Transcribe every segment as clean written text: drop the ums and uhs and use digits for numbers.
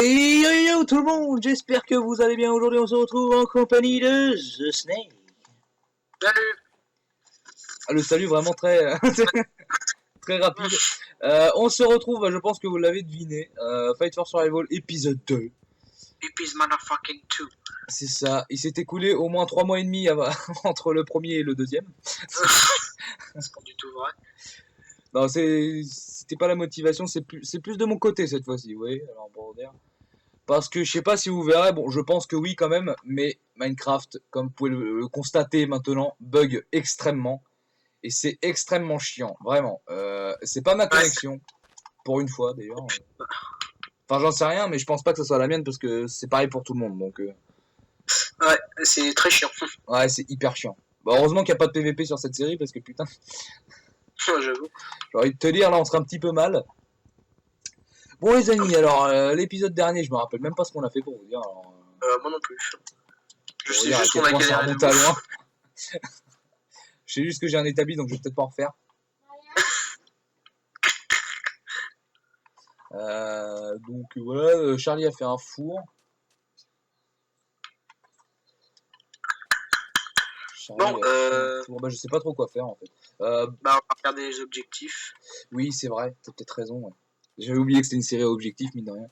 Hey yo yo tout le monde, j'espère que vous allez bien. Aujourd'hui on se retrouve en compagnie de The Snake. Salut. Ah, le salut vraiment très très rapide. On se retrouve, je pense que vous l'avez deviné, Fight for Survival épisode 2. Epis motherfucking 2. C'est ça, il s'est écoulé au moins 3 mois et demi entre le premier et le deuxième. C'est pas du tout vrai. Non, c'était pas la motivation, c'est plus de mon côté cette fois-ci, vous voyez, alors pour dire. Parce que je sais pas si vous verrez, bon je pense que oui quand même, mais Minecraft, comme vous pouvez le constater maintenant, bug extrêmement. Et c'est extrêmement chiant, vraiment. C'est pas ma connexion, pour une fois d'ailleurs. Enfin j'en sais rien, mais je pense pas que ce soit la mienne parce que c'est pareil pour tout le monde. Donc Ouais, c'est très chiant. ouais, c'est hyper chiant. Bah, heureusement qu'il n'y a pas de PVP sur cette série parce que putain, J'avoue. j'ai envie de te dire, là on serait un petit peu mal. Bon les amis, alors l'épisode dernier, je me rappelle même pas ce qu'on a fait pour vous dire. Alors, Moi non plus. Je pour sais dire à juste quel qu'on a point ça galéré de remonte à loin. ouf. Je sais juste que j'ai un établi donc je vais peut-être pas en refaire. Donc voilà, Charlie a fait un four. Charlie Bon, a fait un four. Bah je sais pas trop quoi faire en fait. bah on va regarder les objectifs. Oui c'est vrai, t'as peut-être raison. Ouais. J'avais oublié que c'était une série objectif, mine de rien.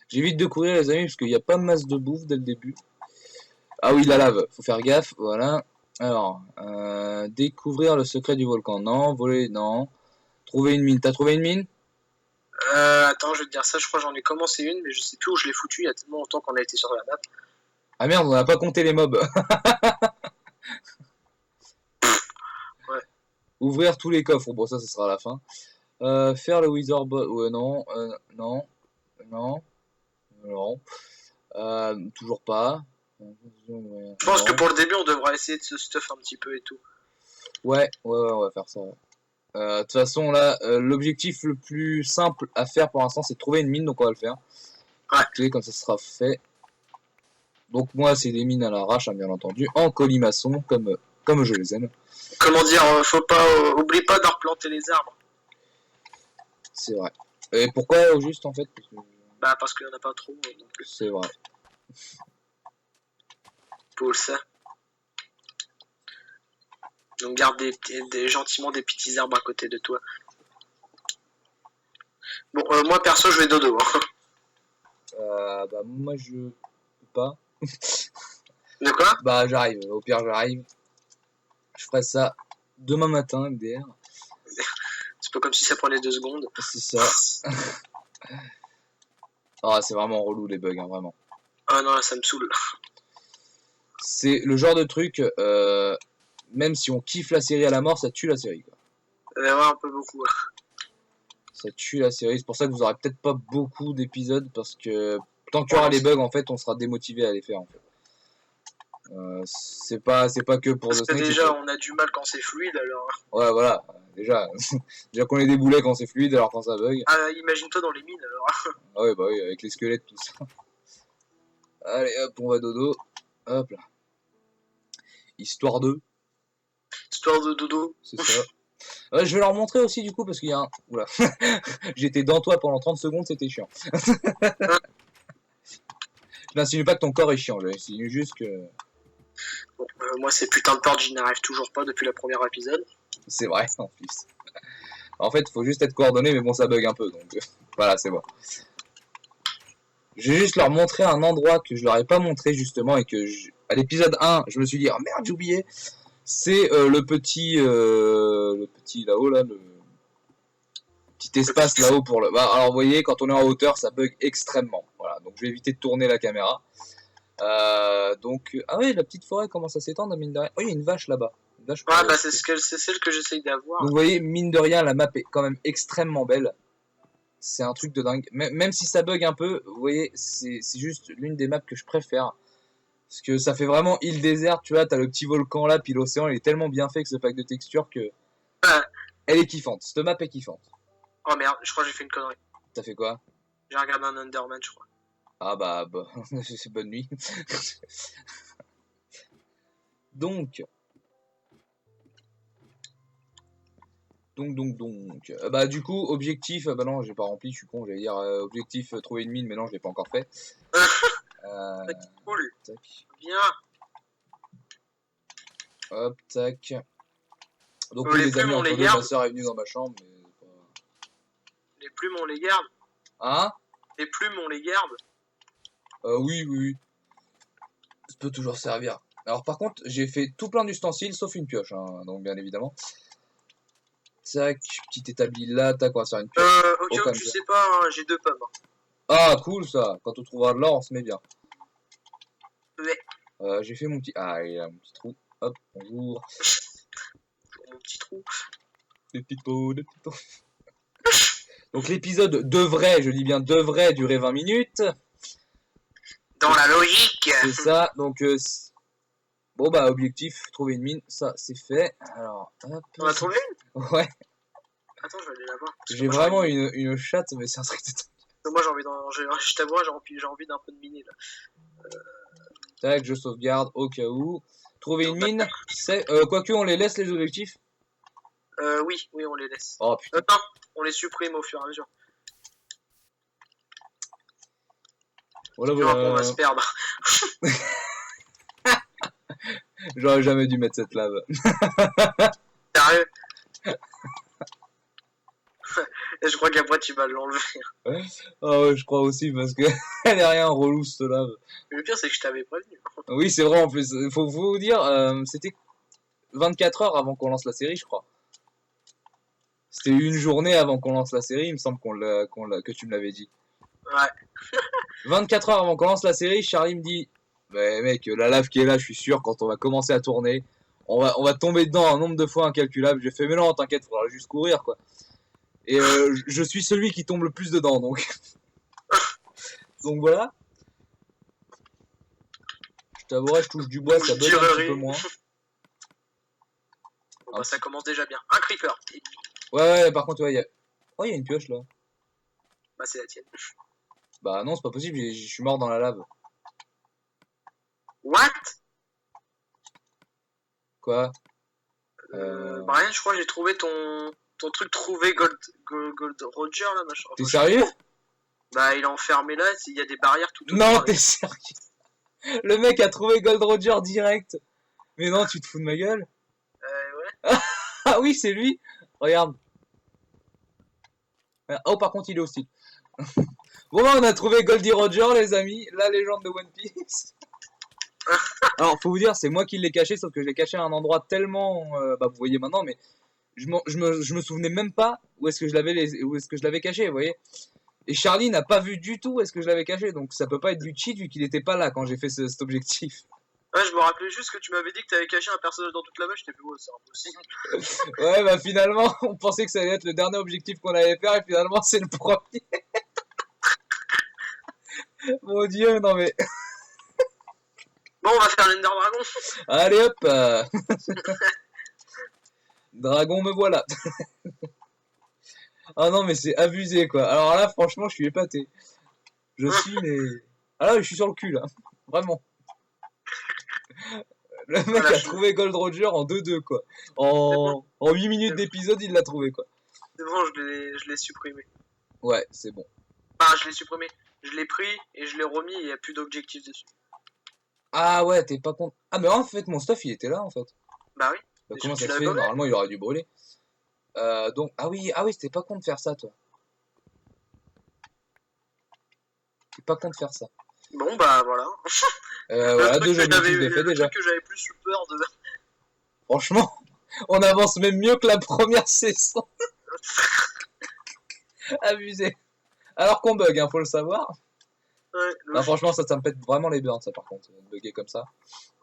J'évite de courir les amis parce qu'il n'y a pas masse de bouffe dès le début. Ah oui, la lave, faut faire gaffe, voilà. Alors, découvrir le secret du volcan. Non, voler, non. Trouver une mine. T'as trouvé une mine? Attends, je vais te dire ça, je crois que j'en ai commencé une, mais je sais plus où je l'ai foutu, il y a tellement longtemps qu'on a été sur la map. Ah merde, on n'a pas compté les mobs. Ouais. Ouvrir tous les coffres. Bon, ça sera à la fin. Faire le wizard bot. Ouais, non, non, non, non. Toujours pas. Je pense que Non. pour le début, on devra essayer de se stuff un petit peu et tout. Ouais, on va faire ça. Ouais. De toute façon, là, l'objectif le plus simple à faire pour l'instant, c'est de trouver une mine, donc on va le faire. Ouais. Ok, comme ça sera fait. Donc moi, c'est des mines à l'arrache, hein, bien entendu, en colimaçon, comme je les aime. Comment dire, faut pas, oublie pas de replanter les arbres. C'est vrai. Et pourquoi au juste, en fait? Bah parce qu'il y en a pas trop non plus. C'est vrai. Pour ça. Donc garde gentiment des petits arbres à côté de toi. Bon, moi perso, je vais dodo. Hein. Bah moi, je peux pas. De quoi? Bah j'arrive, au pire j'arrive. Je ferai ça demain matin, MDR. C'est pas comme si ça prenait 2 secondes. C'est ça. Ah, c'est vraiment relou les bugs, hein, vraiment. Ah non, là, ça me saoule. C'est le genre de truc, même si on kiffe la série à la mort, ça tue la série, quoi. Ouais, un peu beaucoup. Ça tue la série, c'est pour ça que vous aurez peut-être pas beaucoup d'épisodes, parce que tant qu'il y Oh, aura non, les bugs, en fait, on sera démotivé à les faire, en fait. C'est pas que pour parce The que Snake, c'est déjà, pour... on a du mal quand c'est fluide, alors. Ouais, voilà, déjà, déjà qu'on est des boulets quand c'est fluide, alors quand ça bug. Ah, imagine-toi dans les mines, alors. Ah ouais, bah oui, avec les squelettes, tout ça. Allez, hop, on va dodo. Hop là. Histoire 2, Histoire de dodo. c'est ça. Je vais leur montrer aussi du coup parce qu'il y a un... Oula. J'étais dans toi pendant 30 secondes, c'était chiant. Je n'insinue pas que ton corps est chiant, j'insinue juste que... Bon, moi, ces putains de portes, j'y n'arrive toujours pas depuis le premier épisode. C'est vrai, en plus. En fait, il faut juste être coordonné, mais bon, ça bug un peu, donc... voilà, c'est bon. Je vais juste leur montrer un endroit que je leur ai pas montré, justement, et que... À l'épisode 1, je me suis dit, oh merde, j'ai oublié. C'est le petit là-haut, là, le petit espace là-haut pour le... Bah, alors, vous voyez, quand on est en hauteur, ça bug extrêmement. Voilà, donc je vais éviter de tourner la caméra. Donc, ah ouais, la petite forêt commence à s'étendre, mine de rien. Oh, il y a une vache là-bas. Vache Ah, bah, c'est celle que j'essaye d'avoir. Donc, vous voyez, mine de rien, la map est quand même extrêmement belle. C'est un truc de dingue. Même si ça bug un peu, vous voyez, c'est juste l'une des maps que je préfère. Parce que ça fait vraiment île déserte, tu vois, t'as le petit volcan là, puis l'océan, il est tellement bien fait que ce pack de textures que... Elle est kiffante, cette map est kiffante. Oh merde, je crois que j'ai fait une connerie. T'as fait quoi? J'ai regardé un Enderman, je crois. Ah bah c'est bonne nuit. Donc. Bah du coup, objectif, bah non, j'ai pas rempli, je suis con, j'allais dire objectif trouver une mine, mais non, je l'ai pas encore fait. Ok, cool. Tac, Bien. hop, tac. Donc oui, Les les amis, plumes, on entre les deux, ma garde. soeur est venue dans ma chambre, mais... Les plumes, on les garde. Hein? Les plumes, on les garde. Oui. Ça peut toujours servir. Alors par contre, j'ai fait tout plein d'ustensiles, sauf une pioche, hein, donc bien évidemment. Tac, petit établi là, tac, on va se faire une pioche. Au Au cas où calme, tu ça. sais pas, hein, j'ai 2 pommes. Ah, cool ça. Quand on trouvera de l'or, on se met bien. Ouais, J'ai fait mon petit... Ah, il y a mon petit trou. Hop, bonjour. pour mon petit trou. Des petites peaux, des petites peaux. Donc l'épisode devrait, je dis bien devrait, durer 20 minutes. Dans la logique. C'est ça, donc... Bon bah, objectif, trouver une mine, ça c'est fait. Alors, hop. On a trouvé une? Ouais, Attends, je vais aller la voir. Parce que j'ai moi, vraiment une chatte, mais c'est un truc de... moi, j'ai envie d'en... Je t'avoue, j'ai envie d'un peu de miner, là. Tac, je sauvegarde au cas où. Trouver une mine, c'est... quoique, on les laisse les objectifs. Oui, on les laisse. Oh putain. Non, on les supprime au fur et à mesure. Voilà, Sinon, après, on va voilà. se perdre. J'aurais jamais dû mettre cette lave. Sérieux? Et je crois qu'après, tu vas l'enlever. Ah ouais, je crois aussi, parce que elle est rien relou, cette lave. Mais le pire, c'est que je t'avais prévenu. Oui, c'est vrai, en plus. Faut vous dire, c'était 24 heures avant qu'on lance la série, je crois. C'était une journée avant qu'on lance la série, il me semble que tu me l'avais dit. Ouais. 24 heures avant qu'on lance la série, Charlie me dit, mais mec, la lave qui est là, je suis sûr, quand on va commencer à tourner, on va tomber dedans un nombre de fois incalculable. J'ai fait, mais non, t'inquiète, faudra juste courir, quoi. Et je suis celui qui tombe le plus dedans, donc. Donc voilà. Je t'avouerai, je touche du bois, ça bug un petit peu moins. Bon, bah, ça commence déjà bien. Un creeper. Ouais, par contre, ouais, oh, il y a une pioche, là. Bah, c'est la tienne. Bah non, c'est pas possible, je suis mort dans la lave. What? Quoi? Brian, je crois que j'ai trouvé ton truc trouvé Gold Roger, là, machin. T'es sérieux? Bah, il est enfermé là, il y a des barrières tout autour. Non, t'es sérieux? Le mec a trouvé Gold Roger direct. Mais non, tu te fous de ma gueule? Ouais. Ah oui, c'est lui. Regarde. Oh, par contre, il est hostile. Bon, bah, on a trouvé Goldie Roger, les amis. La légende de One Piece. Alors, faut vous dire, c'est moi qui l'ai caché, sauf que je l'ai caché à un endroit tellement... bah, vous voyez maintenant, mais... Je me souvenais même pas où est-ce que je l'avais caché, vous voyez. Et Charlie n'a pas vu du tout où est-ce que je l'avais caché, donc ça peut pas être du cheat vu qu'il était pas là quand j'ai fait cet objectif. Ouais, je me rappelais juste que tu m'avais dit que t'avais caché un personnage dans toute la map, j'étais fait, oh, c'est impossible. Ouais, bah finalement, on pensait que ça allait être le dernier objectif qu'on allait faire, et finalement c'est le premier. Mon dieu, non mais... Bon, on va faire l'Ender Dragon. Allez hop Dragon, me voilà. Ah non, mais c'est abusé, quoi. Alors là, franchement, je suis épaté. Je suis, mais... Ah là, je suis sur le cul, là. Vraiment. Le mec Voilà, a trouvé Gold Roger en 2-2, quoi. En 8 minutes d'épisode, il l'a trouvé, quoi. C'est bon, je l'ai supprimé. Ouais, c'est bon. Enfin, je l'ai supprimé. Je l'ai pris et je l'ai remis et il n'y a plus d'objectif dessus. Ah ouais, t'es pas con. Ah mais en fait, mon stuff, il était là, en fait. Bah oui. Bah, Mais comment tu ça se l'avais fait? pas vu. Normalement, il aurait dû brûler. Donc, ah oui, c'était pas con de faire ça, toi. T'es pas con de faire ça. Bon, bah voilà. Voilà, 2 objectifs d'effet déjà. Le truc que j'avais plus eu peur de... Franchement, on avance même mieux que la première saison. Abusé. Alors qu'on bug, hein, faut le savoir. Ouais, Non, franchement, ça me pète vraiment les burns, ça, par contre, de bugger comme ça.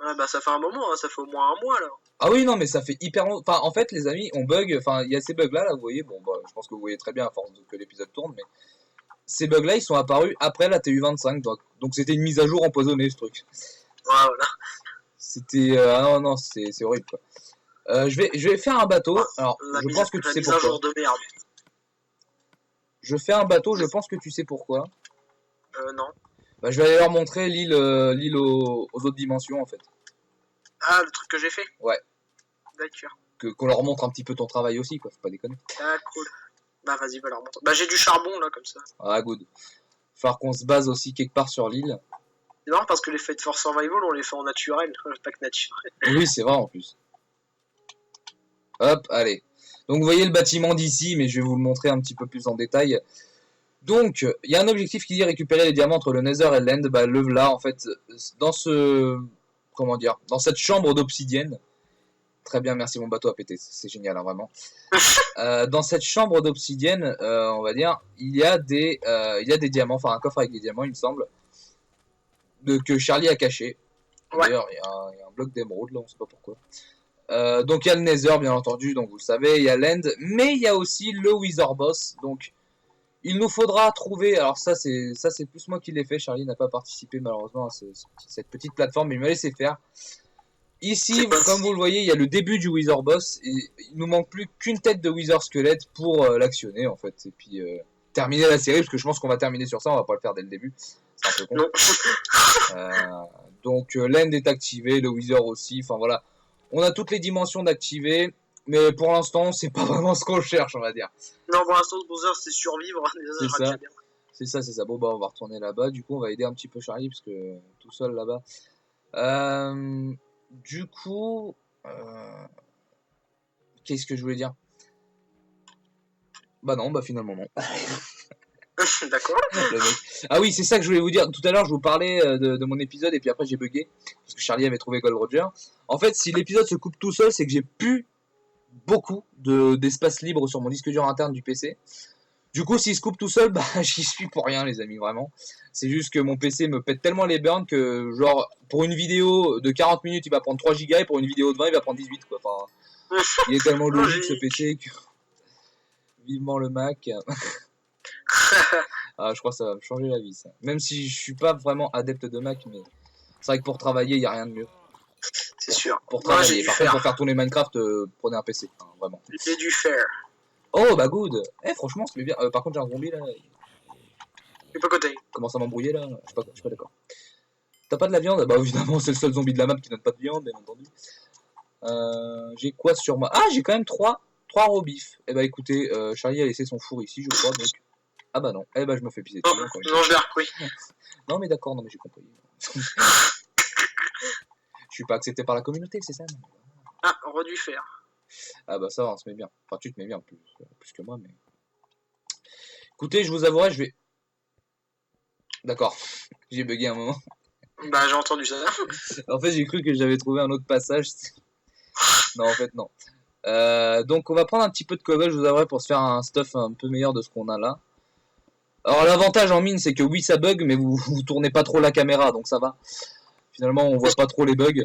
Ouais, bah ça fait un moment, hein, ça fait au moins un mois là. Ah oui, non, mais ça fait hyper longtemps. Enfin, en fait, les amis, on bug. Enfin, il y a ces bugs-là, là, vous voyez. Bon, bah, je pense que vous voyez très bien à force que l'épisode tourne, mais ces bugs-là, ils sont apparus après la TU25. Donc c'était une mise à jour empoisonnée, ce truc. Ouais, voilà. C'était. Ah non, c'est horrible, quoi. Je vais faire un bateau. Alors, je pense que tu sais pourquoi. Jour de merde. Je fais un bateau, je pense que tu sais pourquoi. Non. Bah, je vais aller leur montrer l'île aux autres dimensions, en fait. Ah, le truc que j'ai fait. Ouais. D'accord. qu'on leur montre un petit peu ton travail aussi, quoi, faut pas déconner. Ah, cool. Bah, vas-y, va leur montrer. Bah, j'ai du charbon, là, comme ça. Ah, good. Falloir qu'on se base aussi quelque part sur l'île. C'est marrant parce que les Fight for Survival, on les fait en naturel, pas que naturel. Oui, c'est vrai en plus. Hop, allez. Donc vous voyez le bâtiment d'ici, mais je vais vous le montrer un petit peu plus en détail. Donc, il y a un objectif qui dit récupérer les diamants entre le Nether et l'End. Bah, le là, en fait, dans ce... Comment dire? Dans cette chambre d'obsidienne. Très bien, merci, mon bateau a pété. C'est génial, hein, vraiment. Dans cette chambre d'obsidienne, on va dire, il y a des diamants, enfin un coffre avec des diamants, il me semble, que Charlie a caché. Ouais. D'ailleurs, il y a un bloc d'émeraude, là, on sait pas pourquoi. Donc il y a le Nether, bien entendu, donc vous le savez, il y a l'End, mais il y a aussi le Wither Boss. Donc il nous faudra trouver, alors ça c'est plus moi qui l'ai fait, Charlie n'a pas participé malheureusement à cette petite plateforme, mais il m'a laissé faire. Ici, comme vous le voyez, il y a le début du Wither Boss, et il nous manque plus qu'une tête de Wither Squelette pour l'actionner en fait, et puis terminer la série, parce que je pense qu'on va terminer sur ça, on va pas le faire dès le début, c'est un peu con. Donc l'End est activé, le Wither aussi, enfin voilà. On a toutes les dimensions d'activer, mais pour l'instant, c'est pas vraiment ce qu'on cherche, on va dire. Non, pour l'instant, ce Bowser, c'est survivre. C'est ça. C'est ça. Bon, bah, on va retourner là-bas. Du coup, on va aider un petit peu Charlie, parce que tout seul là-bas. Du coup, qu'est-ce que je voulais dire? Bah non, bah finalement non. D'accord. Ah oui, c'est ça que je voulais vous dire. Tout à l'heure, je vous parlais de mon épisode et puis après j'ai bugué parce que Charlie avait trouvé Gold Roger. En fait, si l'épisode se coupe tout seul, c'est que j'ai plus beaucoup d'espace libre sur mon disque dur interne du PC. Du coup, s'il se coupe tout seul, bah j'y suis pour rien, les amis, vraiment. C'est juste que mon PC me pète tellement les burns que, genre, pour une vidéo de 40 minutes, il va prendre 3 gigas et pour une vidéo de 20, il va prendre 18, quoi. Enfin, il est tellement logique ce PC que. Vivement le Mac. Ah, je crois que ça va me changer la vie, ça. Même si je suis pas vraiment adepte de Mac, mais c'est vrai que pour travailler, il n'y a rien de mieux. C'est sûr. Pour travailler. Par contre, pour faire tourner Minecraft, prenez un PC, hein, vraiment. J'ai dû faire. Oh, bah good. Eh, franchement, c'est bien. Par contre, j'ai un zombie là. Il pas côté. Commence à m'embrouiller là. Je suis pas d'accord. T'as pas de la viande? Bah évidemment, c'est le seul zombie de la map qui donne pas de viande, bien entendu. J'ai quoi sur moi? Ah, j'ai quand même 3 robifs. Eh bah écoutez, Charlie a laissé son four ici, je crois, donc. Ah bah non, eh bah je me fais pisser dessus. Non, je l'ai repris. Non mais d'accord, non mais j'ai compris. Je suis pas accepté par la communauté, c'est ça? Ah, on aurait dû faire. Ah bah ça va, on se met bien. Enfin tu te mets bien plus que moi, mais... Écoutez, je vous avouerai, je vais... D'accord, j'ai bugué un moment. Bah j'ai entendu ça. En fait j'ai cru que j'avais trouvé un autre passage. Non en fait non. Donc on va prendre un petit peu de cobble, je vous avouerai, pour se faire un stuff un peu meilleur de ce qu'on a là. Alors l'avantage en mine, c'est que oui ça bug, mais vous tournez pas trop la caméra, donc ça va. Finalement on voit pas trop les bugs,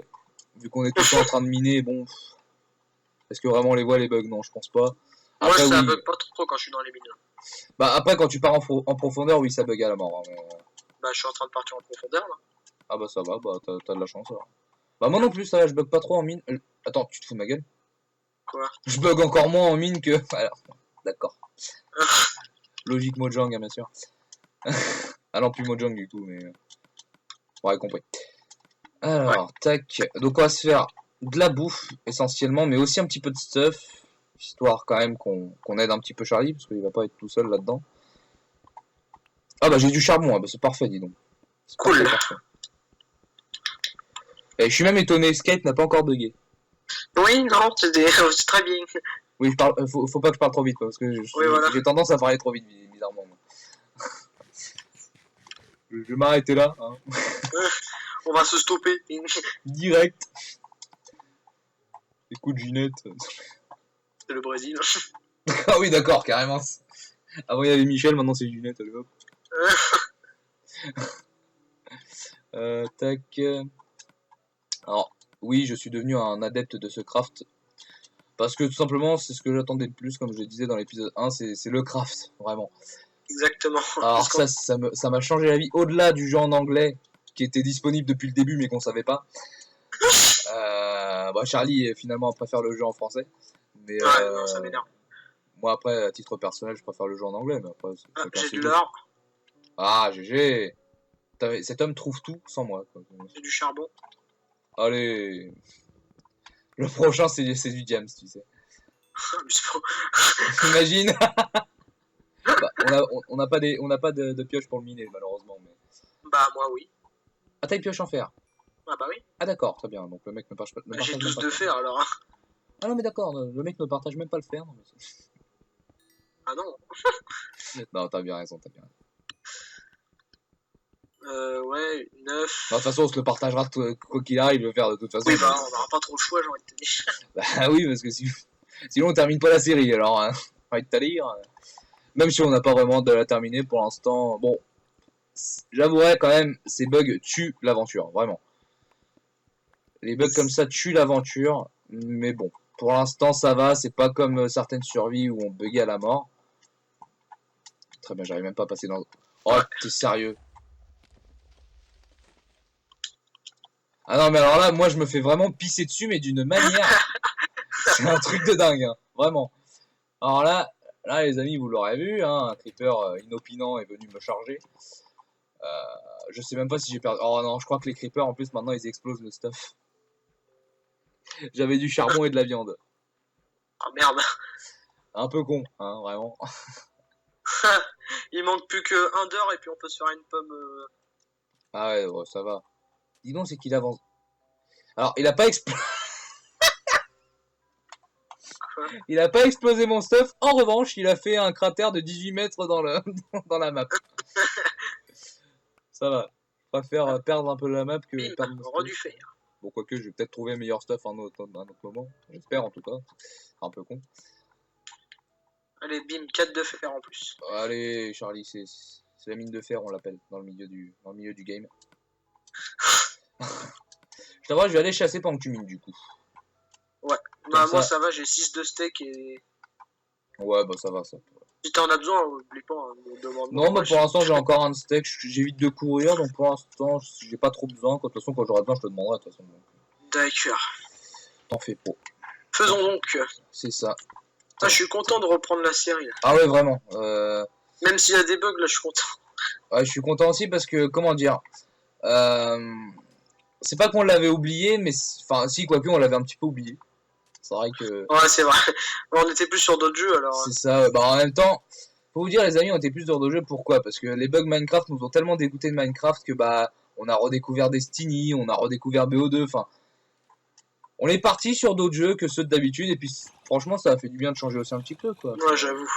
vu qu'on est tout le temps en train de miner, bon... Est-ce que vraiment on les voit les bugs? Non, je pense pas. Après, moi ça bug pas trop quand je suis dans les mines. Bah après quand tu pars en profondeur, oui ça bug à la mort. Hein, mais... Bah je suis en train de partir en profondeur là. Ah bah ça va, bah t'as de la chance alors. Bah moi non plus ça va, je bug pas trop en mine. Attends, tu te fous de ma gueule? Quoi? Je bug encore moins en mine que... Alors, d'accord. Logique Mojang, hein, bien sûr. Ah non, plus Mojang du coup, mais... Ouais, compris. Alors, ouais. Tac. Donc on va se faire de la bouffe, essentiellement, mais aussi un petit peu de stuff, histoire quand même qu'on aide un petit peu Charlie, parce qu'il va pas être tout seul là-dedans. Ah bah j'ai du charbon, bah, c'est parfait, dis donc. Cool. Parfait. Et je suis même étonné, Skate n'a pas encore bugué. Oui, non, c'est très bien. Oui, faut pas que je parle trop vite, parce que oui, voilà. J'ai tendance à parler trop vite, bizarrement. Je vais m'arrêter là. Hein. On va se stopper. Direct. Écoute, Ginette. C'est le Brésil. Ah oui, d'accord, carrément. Avant il y avait Michel, maintenant c'est Ginette. Allez, hop. Tac. Alors, oui, je suis devenu un adepte de ce craft. Parce que tout simplement, c'est ce que j'attendais le plus, comme je le disais dans l'épisode 1, c'est le craft, vraiment. Exactement. Alors ça m'a changé la vie, au-delà du jeu en anglais, qui était disponible depuis le début, mais qu'on savait pas. Bah Charlie, finalement, préfère le jeu en français. Mais, ouais, non, ça m'énerve. Moi, après, à titre personnel, je préfère le jeu en anglais, mais après... j'ai de l'or. Ah, GG. Cet homme trouve tout sans moi. J'ai du charbon. Allez. Le prochain, c'est du James, tu sais. T'imagines? Bah, on n'a pas, de pioche pour le miner, malheureusement. Mais... Bah, moi, oui. Ah, t'as une pioche en fer? Ah, bah oui. Ah, d'accord, très bien. Donc le mec ne partage pas. J'ai 12 de fer, alors. Hein. Ah non, mais d'accord, le mec ne partage même pas le fer. Non, mais ah non. non, t'as bien raison, t'as bien raison. Ouais, 9. De toute façon, on se le partagera quoi qu'il arrive, le faire de toute façon. Oui, bah, on n'aura pas trop le choix, j'ai envie de te dire. Bah oui, parce que sinon on termine pas la série, alors, hein. J'ai envie de te dire. Même si on n'a pas vraiment de la terminer pour l'instant, bon, j'avouerais quand même, ces bugs tuent l'aventure, vraiment. Les bugs comme ça tuent l'aventure, mais bon, pour l'instant ça va, c'est pas comme certaines survies où on buguait à la mort. Très bien, j'arrive même pas à passer dans... Oh, t'es sérieux? Ah non, mais alors là, moi je me fais vraiment pisser dessus, mais d'une manière... c'est un truc de dingue, hein, vraiment. Alors là les amis, vous l'aurez vu, hein, un creeper inopinant est venu me charger. Je sais même pas si j'ai perdu... Oh non, je crois que les creepers en plus maintenant ils explosent le stuff. J'avais du charbon et de la viande. Ah merde. Un peu con, hein, vraiment. Il manque plus que 1 d'heure et puis on peut se faire une pomme. Ah ouais, ouais, ça va. Dis donc, c'est qu'il avance. Alors, il a pas il a pas explosé mon stuff. En revanche, il a fait un cratère de 18 mètres dans la map. Ça va. Je préfère perdre un peu la map que perdre mon stuff. Du fer. Bon, quoique, je vais peut-être trouver un meilleur stuff à un autre moment. J'espère, en tout cas. Un peu con. Allez, bim, 4 de fer en plus. Allez, Charlie, c'est la mine de fer, on l'appelle, dans le milieu du game. Je t'avoue, je vais aller chasser pendant que tu mines, du coup. Ouais. Bah, moi, ça va, j'ai 6 de steak et... Ouais, bah, ça va, ça. Si t'en as besoin, oublie pas, hein, demande-moi. Non, bah pour l'instant j'ai encore un steak, j'évite de courir, donc pour l'instant j'ai pas trop besoin. De toute façon, quand j'aurai besoin, je te demanderai de toute façon. D'accord. T'en fais pas. Faisons donc. C'est ça. Ah, je suis content de reprendre la série. Là. Ah ouais, vraiment. Même s'il y a des bugs, là, je suis content. Ouais, je suis content aussi parce que, comment dire, c'est pas qu'on l'avait oublié, mais enfin, si, quoique on l'avait un petit peu oublié. C'est vrai que. Ouais, c'est vrai. On était plus sur d'autres jeux alors. C'est ça, bah en même temps. Faut vous dire les amis, on était plus sur d'autres jeux, pourquoi? Parce que les bugs Minecraft nous ont tellement dégoûté de Minecraft que bah on a redécouvert Destiny, on a redécouvert BO2, enfin on est parti sur d'autres jeux que ceux d'habitude et puis franchement ça a fait du bien de changer aussi un petit peu quoi. Ouais, j'avoue.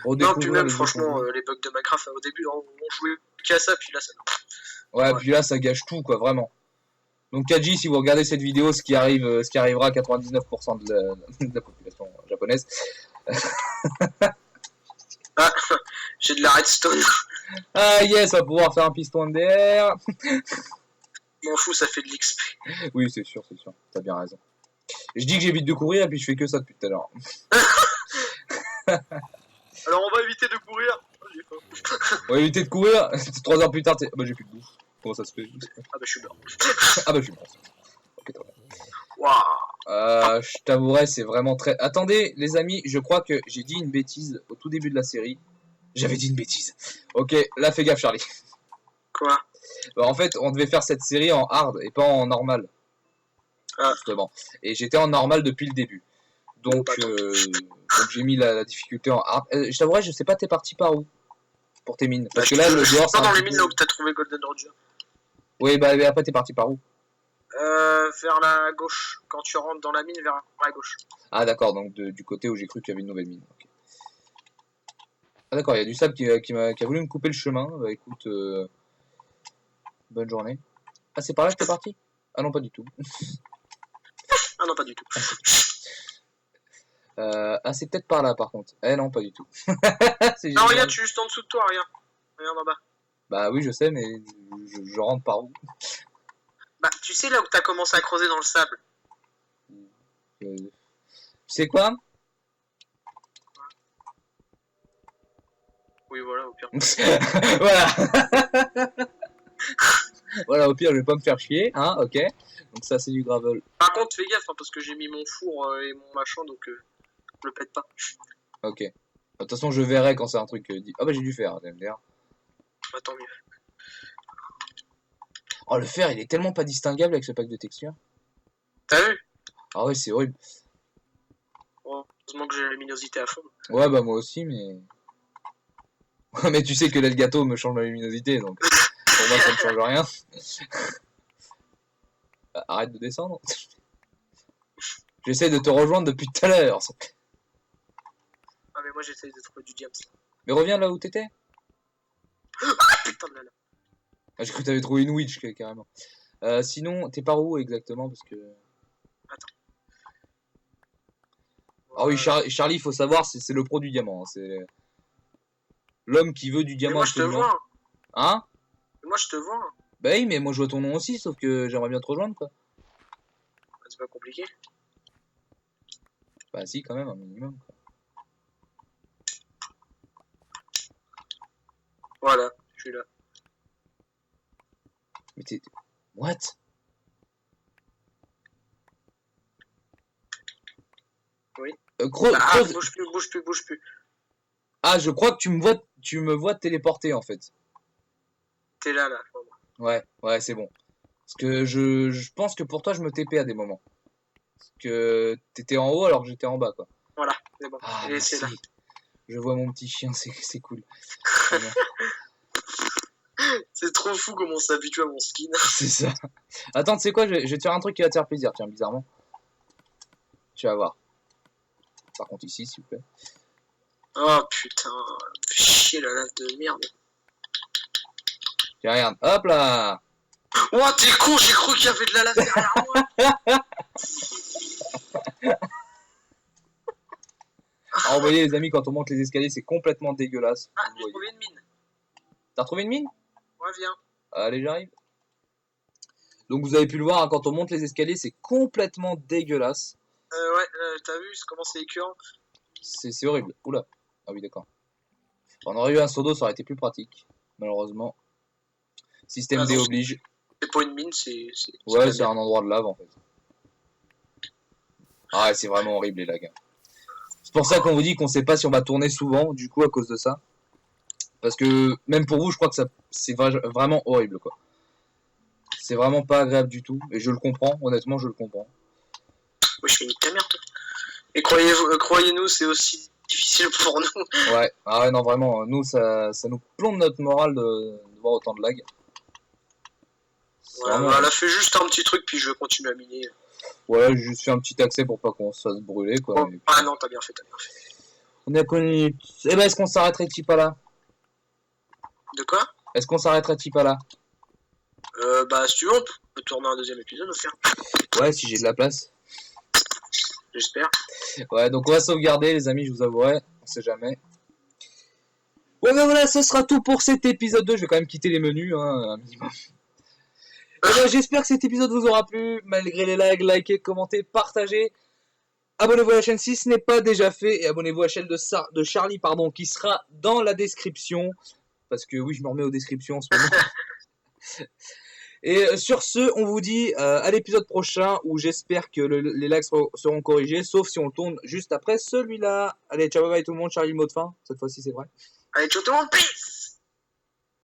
Non, puis même franchement les bugs de Minecraft au début on jouait qu'à ça puis là ça. Ouais, puis là ça gâche tout quoi, vraiment. Donc Kaji, si vous regardez cette vidéo, ce qui arrivera à 99% de la population japonaise. Ah, j'ai de la redstone. Ah yes, on va pouvoir faire un piston MDR. M'en fous, ça fait de l'XP. Oui, c'est sûr, t'as bien raison. Je dis que j'évite de courir et puis je fais que ça depuis tout à l'heure. Alors on va éviter de courir. On va éviter de courir. 3 heures plus tard, bah j'ai plus de bouffe. Comment ça se fait? Ah bah je suis mort. Ah bah je suis mort. Ok, très bien. Waouh. Je t'avouerai, c'est vraiment très... Attendez, les amis, je crois que j'ai dit une bêtise au tout début de la série. J'avais dit une bêtise. Ok, là fais gaffe Charlie. Quoi? Bah, en fait, on devait faire cette série en hard et pas en normal. Ah. Justement. Et j'étais en normal depuis le début. Donc, donc j'ai mis la difficulté en hard. Je t'avouerai, je sais pas t'es parti par où pour tes mines. Parce que là, le dehors, c'est pas dans les mines là où t'as trouvé Golden Roger. Oui, bah après t'es parti par où? Vers la gauche. Quand tu rentres dans la mine, vers la gauche. Ah d'accord, donc du côté où j'ai cru qu'il y avait une nouvelle mine. Okay. Ah d'accord, il y a du sable qui a voulu me couper le chemin. Bah écoute, bonne journée. Ah c'est par là que t'es parti? Ah non, pas du tout. Ah non, pas du tout. Ah c'est peut-être par là par contre. Eh non, pas du tout. Non, regarde, je suis juste en dessous de toi, regarde. Regarde en bas. Bah oui, je sais, mais je rentre par où? Bah, tu sais là où t'as commencé à creuser dans le sable. Tu sais quoi? Oui, voilà, au pire. Voilà. Voilà, au pire, je vais pas me faire chier, hein, ok. Donc ça, c'est du gravel. Par contre, fais gaffe, hein, parce que j'ai mis mon four et mon machin, donc je le pète pas. Ok. De toute façon, je verrai quand c'est un truc dit. Ah bah j'ai dû faire, MDR. Bah, tant mieux. Oh, le fer, il est tellement pas distinguable avec ce pack de textures. T'as vu? Ah ouais, c'est horrible. Heureusement que j'ai la luminosité à fond. Ouais, bah moi aussi, mais... mais tu sais que l'Elgato me change ma luminosité, donc pour moi, ça ne change rien. Bah, arrête de descendre. J'essaie de te rejoindre depuis tout à l'heure. Ah, mais moi j'essaye de trouver du diamant. Mais reviens là où t'étais. Ah putain de là là. Ah, j'ai cru que t'avais trouvé une witch, carrément. Sinon, t'es par où exactement? Parce que... Attends. Ah oui, Charlie, il faut savoir, c'est le pro du diamant. Hein. C'est l'homme qui veut du Mais diamant moi je te absolument. vois. Hein? Mais moi je te vois. Bah oui, mais moi je vois ton nom aussi, sauf que j'aimerais bien te rejoindre, quoi. C'est pas compliqué. Bah si, quand même, un minimum. Quoi. Voilà, je suis là. Mais t'es... What? Oui. Creuse... Bouge plus, bouge plus, bouge plus. Ah, je crois que tu me vois te téléporter, en fait. T'es là, là. Ouais, c'est bon. Parce que je pense que pour toi, je me TP à des moments. Parce que t'étais en haut alors que j'étais en bas, quoi. Voilà, c'est bon. Ah, Et c'est là. merci. Je vois mon petit chien, c'est cool. C'est trop fou comment on s'habitue à mon skin. C'est ça. Attends, tu sais quoi, je vais te faire un truc qui va te faire plaisir, tiens, bizarrement. Tu vas voir. Par contre, ici, s'il vous plaît. Oh putain, fais chier la lave de merde. Tiens, regarde. Hop là. Oh t'es con, j'ai cru qu'il y avait de la lave derrière moi. Alors, vous voyez, les amis, quand on monte les escaliers, c'est complètement dégueulasse. Ah, Vous j'ai voyez. trouvé une mine. T'as retrouvé une mine? Ouais, viens. Allez, j'arrive. Donc, vous avez pu le voir, hein, quand on monte les escaliers, c'est complètement dégueulasse. Ouais, t'as vu comment c'est écœurant. C'est horrible. Oula. Ah oui, d'accord. On aurait eu un seau d'eau, ça aurait été plus pratique. Malheureusement. Système Ah D non, oblige. c'est pas une mine, c'est Ouais, de c'est la un merde. endroit de lave, en fait. Ah ouais, c'est vraiment horrible, les lags. C'est pour ça qu'on vous dit qu'on sait pas si on va tourner souvent, du coup, à cause de ça. Parce que, même pour vous, je crois que ça c'est vraiment horrible, quoi. C'est vraiment pas agréable du tout. Et je le comprends, honnêtement, je le comprends. Ouais, je fais une ta merde. Et croyez-nous, c'est aussi difficile pour nous. Ouais, ah ouais, non, vraiment, nous, ça nous plombe notre morale de voir autant de lag. Ouais, Vraiment, bah, elle a fait juste un petit truc, puis je vais continuer à miner. ouais, j'ai juste fait un petit accès pour pas qu'on se fasse brûler, quoi. Oh, Et puis, ah non, t'as bien fait, t'as bien fait. on a connu... Eh ben, est-ce qu'on s'arrêterait-il pas là? De quoi? Est-ce qu'on s'arrêterait-il pas là? Bah, si tu veux, on peut tourner un deuxième épisode au faire. Ouais, si j'ai de la place. J'espère. Ouais, donc on va sauvegarder, les amis, je vous avouerai. On sait jamais. Ouais, ben voilà, ce sera tout pour cet épisode 2. Je vais quand même quitter les menus, hein, un minimum. Et ben, j'espère que cet épisode vous aura plu. Malgré les likes, likez, commentez, partagez. Abonnez-vous à la chaîne si ce n'est pas déjà fait. Et abonnez-vous à la chaîne de Charlie, pardon, qui sera dans la description. Parce que oui, je me remets aux descriptions en ce moment. Et sur ce, on vous dit à l'épisode prochain où j'espère que les lags seront corrigés, sauf si on tourne juste après celui-là. Allez, ciao, bye bye tout le monde, Charlie, mot de fin. Cette fois-ci, c'est vrai. Allez, ciao tout le monde, peace!